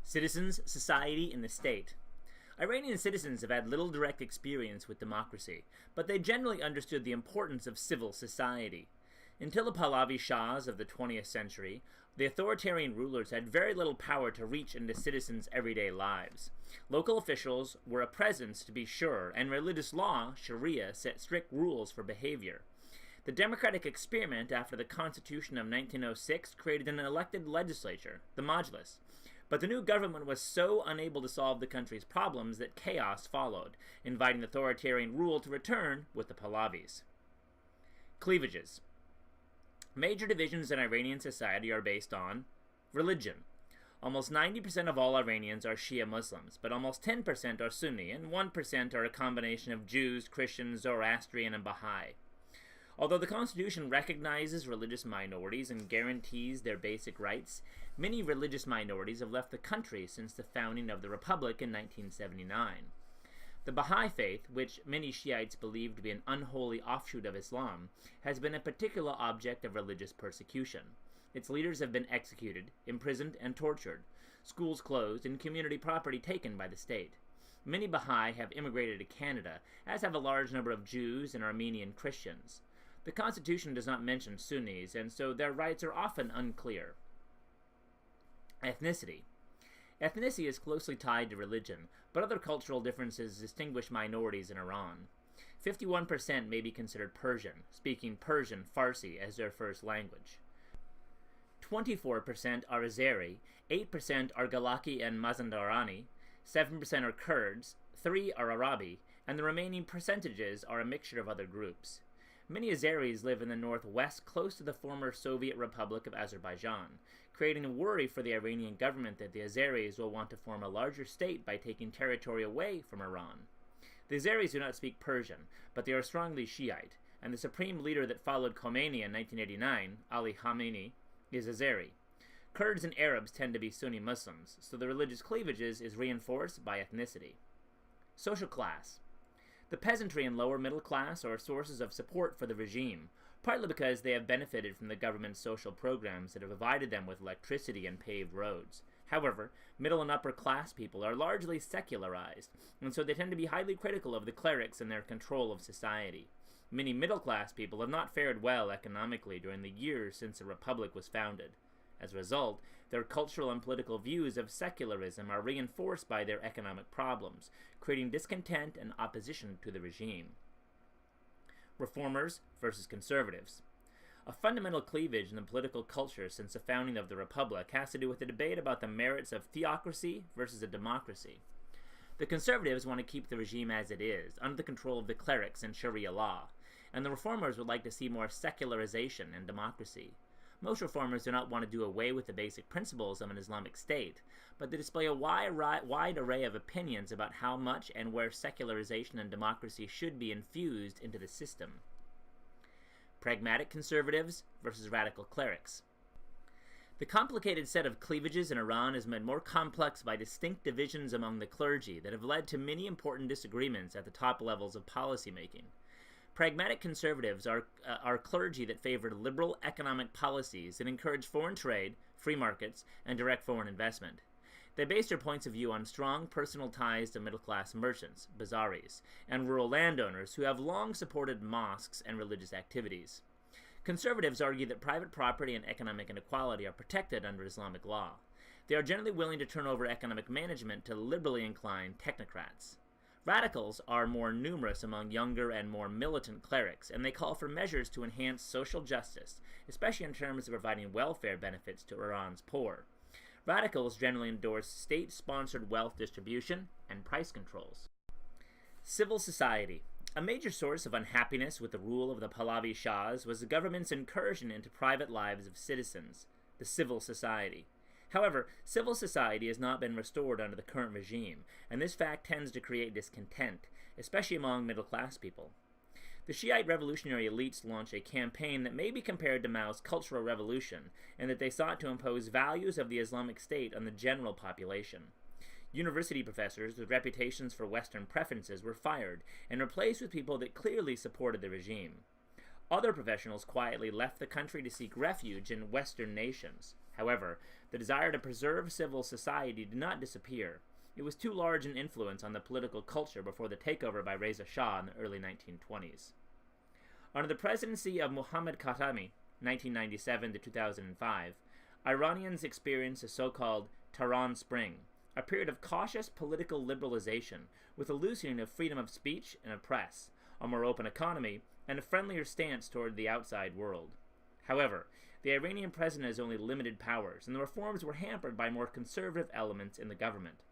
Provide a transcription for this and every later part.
Citizens, society, and the state. Iranian citizens have had little direct experience with democracy, but they generally understood the importance of civil society. Until the Pahlavi Shahs of the 20th century, the authoritarian rulers had very little power to reach into citizens' everyday lives. Local officials were a presence, to be sure, and religious law, Sharia, set strict rules for behavior. The democratic experiment after the Constitution of 1906 created an elected legislature, the Majlis. But the new government was so unable to solve the country's problems that chaos followed, inviting authoritarian rule to return with the Pahlavis. Cleavages. Major divisions in Iranian society are based on religion. Almost 90% of all Iranians are Shia Muslims, but almost 10% are Sunni, and 1% are a combination of Jews, Christians, Zoroastrian, and Baha'i. Although the Constitution recognizes religious minorities and guarantees their basic rights, many religious minorities have left the country since the founding of the Republic in 1979. The Baha'i faith, which many Shiites believe to be an unholy offshoot of Islam, has been a particular object of religious persecution. Its leaders have been executed, imprisoned, and tortured, schools closed, and community property taken by the state. Many Baha'i have immigrated to Canada, as have a large number of Jews and Armenian Christians. The Constitution does not mention Sunnis, and so their rights are often unclear. Ethnicity. Ethnicity is closely tied to religion, but other cultural differences distinguish minorities in Iran. 51% may be considered Persian, speaking Persian Farsi as their first language. 24% are Azeri, 8% are Galaki and Mazandarani, 7% are Kurds, 3% are Arabi, and the remaining percentages are a mixture of other groups. Many Azeris live in the northwest close to the former Soviet Republic of Azerbaijan, creating a worry for the Iranian government that the Azeris will want to form a larger state by taking territory away from Iran. The Azeris do not speak Persian, but they are strongly Shiite, and the supreme leader that followed Khomeini in 1989, Ali Khamenei, is Azeri. Kurds and Arabs tend to be Sunni Muslims, so the religious cleavages is reinforced by ethnicity. Social class. The peasantry and lower middle class are sources of support for the regime, partly because they have benefited from the government's social programs that have provided them with electricity and paved roads. However, middle and upper class people are largely secularized, and so they tend to be highly critical of the clerics and their control of society. Many middle class people have not fared well economically during the years since the Republic was founded. As a result, their cultural and political views of secularism are reinforced by their economic problems, creating discontent and opposition to the regime. Reformers versus conservatives. A fundamental cleavage in the political culture since the founding of the Republic has to do with the debate about the merits of theocracy versus a democracy. The conservatives want to keep the regime as it is, under the control of the clerics and Sharia law, and the reformers would like to see more secularization and democracy. Most reformers do not want to do away with the basic principles of an Islamic state, but they display a wide array of opinions about how much and where secularization and democracy should be infused into the system. Pragmatic conservatives versus radical clerics. The complicated set of cleavages in Iran is made more complex by distinct divisions among the clergy that have led to many important disagreements at the top levels of policymaking. Pragmatic conservatives are clergy that favored liberal economic policies that encourage foreign trade, free markets, and direct foreign investment. They base their points of view on strong personal ties to middle-class merchants, bazaris, and rural landowners who have long supported mosques and religious activities. Conservatives argue that private property and economic inequality are protected under Islamic law. They are generally willing to turn over economic management to liberally inclined technocrats. Radicals are more numerous among younger and more militant clerics, and they call for measures to enhance social justice, especially in terms of providing welfare benefits to Iran's poor. Radicals generally endorse state-sponsored wealth distribution and price controls. Civil society. A major source of unhappiness with the rule of the Pahlavi Shahs was the government's incursion into private lives of citizens, the civil society. However, civil society has not been restored under the current regime, and this fact tends to create discontent, especially among middle-class people. The Shiite revolutionary elites launched a campaign that may be compared to Mao's Cultural Revolution, in that they sought to impose values of the Islamic State on the general population. University professors with reputations for Western preferences were fired and replaced with people that clearly supported the regime. Other professionals quietly left the country to seek refuge in Western nations. However, the desire to preserve civil society did not disappear. It was too large an influence on the political culture before the takeover by Reza Shah in the early 1920s. Under the presidency of Muhammad Khatami, 1997 to 2005, Iranians experienced a so-called Tehran Spring, a period of cautious political liberalization with a loosening of freedom of speech and of press, a more open economy, and a friendlier stance toward the outside world. However, the Iranian president has only limited powers, and the reforms were hampered by more conservative elements in the government.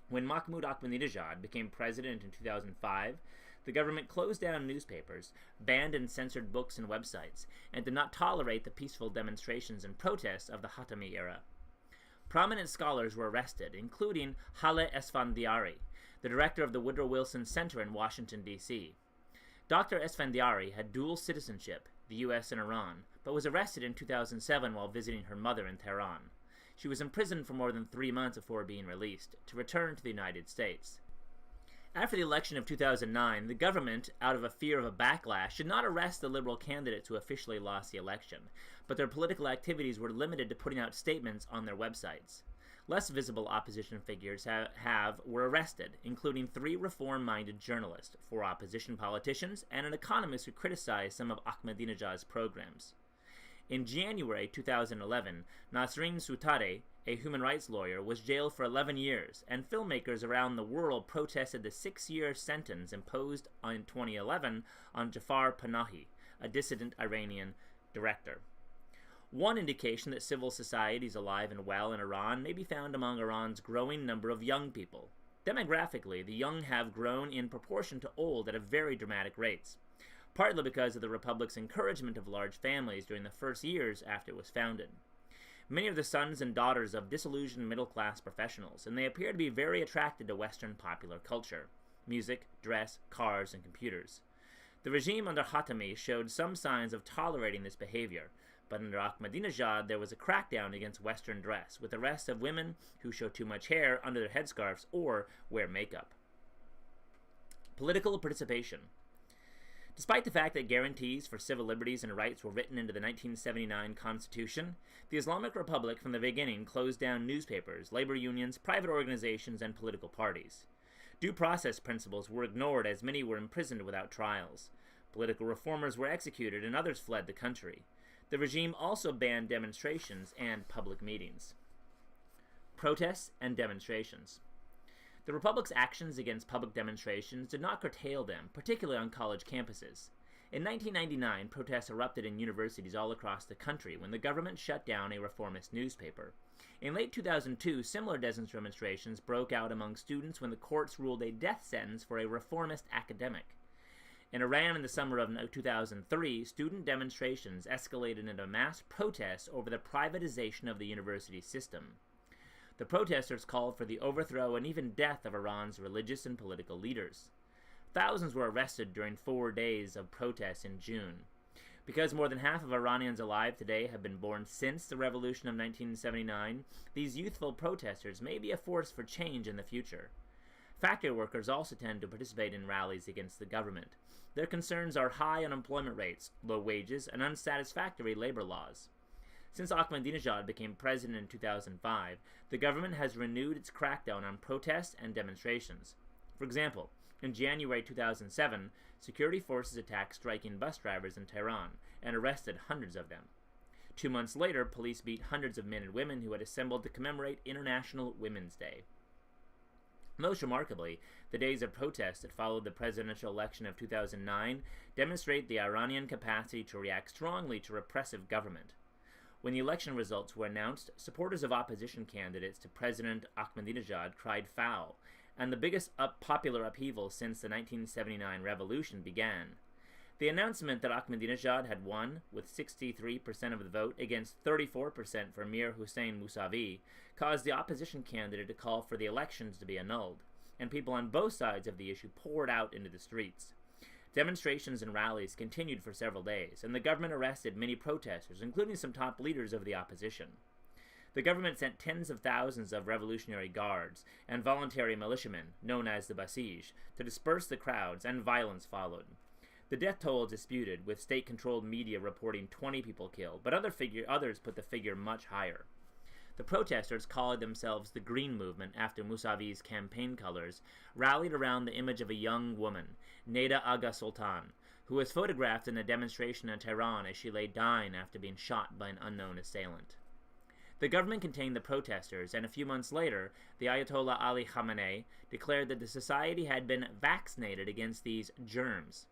When Mahmoud Ahmadinejad became president in 2005, the government closed down newspapers, banned and censored books and websites, and did not tolerate the peaceful demonstrations and protests of the Khatami era. Prominent scholars were arrested, including Haleh Esfandiari, the director of the Woodrow Wilson Center in Washington, D.C. Dr. Esfandiari had dual citizenship, the U.S. and Iran, but was arrested in 2007 while visiting her mother in Tehran. She was imprisoned for more than 3 months before being released, to return to the United States. After the election of 2009, the government, out of a fear of a backlash, did not arrest the liberal candidates who officially lost the election, but their political activities were limited to putting out statements on their websites. Less visible opposition figures were arrested, including 3 reform-minded journalists, 4 opposition politicians, and an economist who criticized some of Ahmadinejad's programs. In January 2011, Nasrin Sotoudeh, a human rights lawyer, was jailed for 11 years, and filmmakers around the world protested the 6-year sentence imposed in 2011 on Jafar Panahi, a dissident Iranian director. One indication that civil society is alive and well in Iran may be found among Iran's growing number of young people. Demographically, the young have grown in proportion to old at a very dramatic rates, partly because of the Republic's encouragement of large families during the first years after it was founded. Many are the sons and daughters of disillusioned middle-class professionals, and they appear to be very attracted to Western popular culture: music, dress, cars, and computers. The regime under Khatami showed some signs of tolerating this behavior, but under Ahmadinejad there was a crackdown against Western dress, with arrests of women who show too much hair under their headscarves or wear makeup. Political participation. Despite the fact that guarantees for civil liberties and rights were written into the 1979 Constitution, the Islamic Republic from the beginning closed down newspapers, labor unions, private organizations, and political parties. Due process principles were ignored as many were imprisoned without trials. Political reformers were executed and others fled the country. The regime also banned demonstrations and public meetings. Protests and demonstrations. The Republic's actions against public demonstrations did not curtail them, particularly on college campuses. In 1999, protests erupted in universities all across the country when the government shut down a reformist newspaper. In late 2002, similar demonstrations broke out among students when the courts ruled a death sentence for a reformist academic. In Iran in the summer of 2003, student demonstrations escalated into mass protests over the privatization of the university system. The protesters called for the overthrow and even death of Iran's religious and political leaders. Thousands were arrested during 4 days of protests in June. Because more than half of Iranians alive today have been born since the revolution of 1979, these youthful protesters may be a force for change in the future. Factory workers also tend to participate in rallies against the government. Their concerns are high unemployment rates, low wages, and unsatisfactory labor laws. Since Ahmadinejad became president in 2005, the government has renewed its crackdown on protests and demonstrations. For example, in January 2007, security forces attacked striking bus drivers in Tehran and arrested hundreds of them. 2 months later, police beat hundreds of men and women who had assembled to commemorate International Women's Day. Most remarkably, the days of protest that followed the presidential election of 2009 demonstrate the Iranian capacity to react strongly to repressive government. When the election results were announced, supporters of opposition candidates to President Ahmadinejad cried foul, and the biggest popular upheaval since the 1979 revolution began. The announcement that Ahmadinejad had won, with 63% of the vote against 34% for Mir Hossein Mousavi, caused the opposition candidate to call for the elections to be annulled, and people on both sides of the issue poured out into the streets. Demonstrations and rallies continued for several days, and the government arrested many protesters, including some top leaders of the opposition. The government sent tens of thousands of Revolutionary Guards and voluntary militiamen, known as the Basij, to disperse the crowds, and violence followed. The death toll is disputed, with state-controlled media reporting 20 people killed, but others put the figure much higher. The protesters, calling themselves the Green Movement after Mousavi's campaign colors, rallied around the image of a young woman, Neda Aga Sultan, who was photographed in a demonstration in Tehran as she lay dying after being shot by an unknown assailant. The government contained the protesters, and a few months later, the Ayatollah Ali Khamenei declared that the society had been vaccinated against these germs.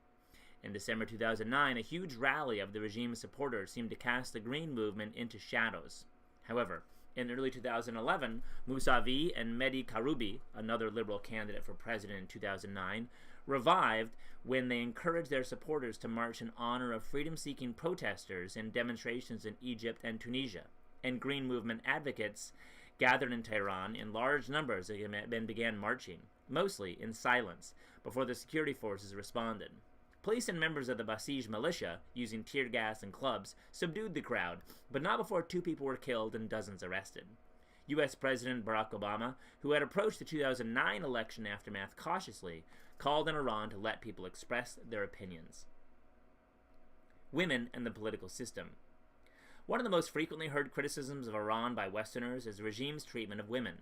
In December 2009, a huge rally of the regime's supporters seemed to cast the Green Movement into shadows. However, in early 2011, Mousavi and Mehdi Karoubi, another liberal candidate for president in 2009, revived when they encouraged their supporters to march in honor of freedom-seeking protesters in demonstrations in Egypt and Tunisia, and Green Movement advocates gathered in Tehran in large numbers and began marching, mostly in silence, before the security forces responded. Police and members of the Basij militia, using tear gas and clubs, subdued the crowd, but not before 2 people were killed and dozens arrested. U.S. President Barack Obama, who had approached the 2009 election aftermath cautiously, called on Iran to let people express their opinions. Women and the political system. One of the most frequently heard criticisms of Iran by Westerners is the regime's treatment of women.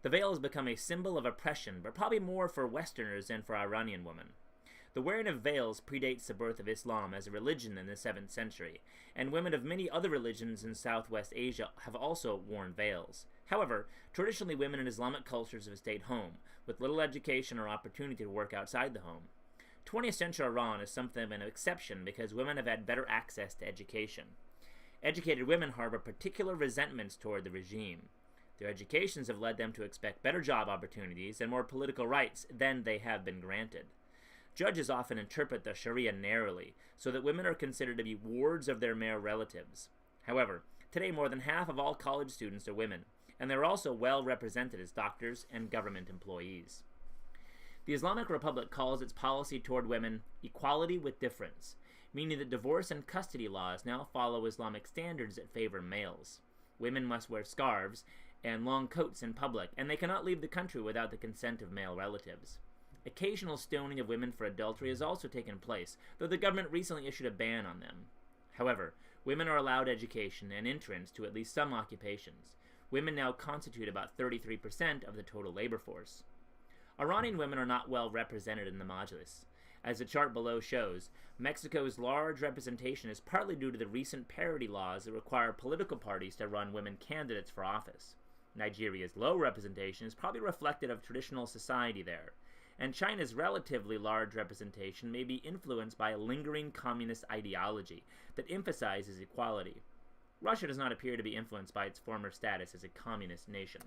The veil has become a symbol of oppression, but probably more for Westerners than for Iranian women. The wearing of veils predates the birth of Islam as a religion in the 7th century, and women of many other religions in Southwest Asia have also worn veils. However, traditionally women in Islamic cultures have stayed home, with little education or opportunity to work outside the home. 20th century Iran is something of an exception because women have had better access to education. Educated women harbor particular resentments toward the regime. Their educations have led them to expect better job opportunities and more political rights than they have been granted. Judges often interpret the Sharia narrowly, so that women are considered to be wards of their male relatives. However, today more than half of all college students are women, and they're also well represented as doctors and government employees. The Islamic Republic calls its policy toward women equality with difference, meaning that divorce and custody laws now follow Islamic standards that favor males. Women must wear scarves and long coats in public, and they cannot leave the country without the consent of male relatives. Occasional stoning of women for adultery has also taken place, though the government recently issued a ban on them. However, women are allowed education and entrance to at least some occupations. Women now constitute about 33% of the total labor force. Iranian women are not well represented in the Majlis. As the chart below shows, Mexico's large representation is partly due to the recent parity laws that require political parties to run women candidates for office. Nigeria's low representation is probably reflective of traditional society there, and China's relatively large representation may be influenced by a lingering communist ideology that emphasizes equality. Russia does not appear to be influenced by its former status as a communist nation.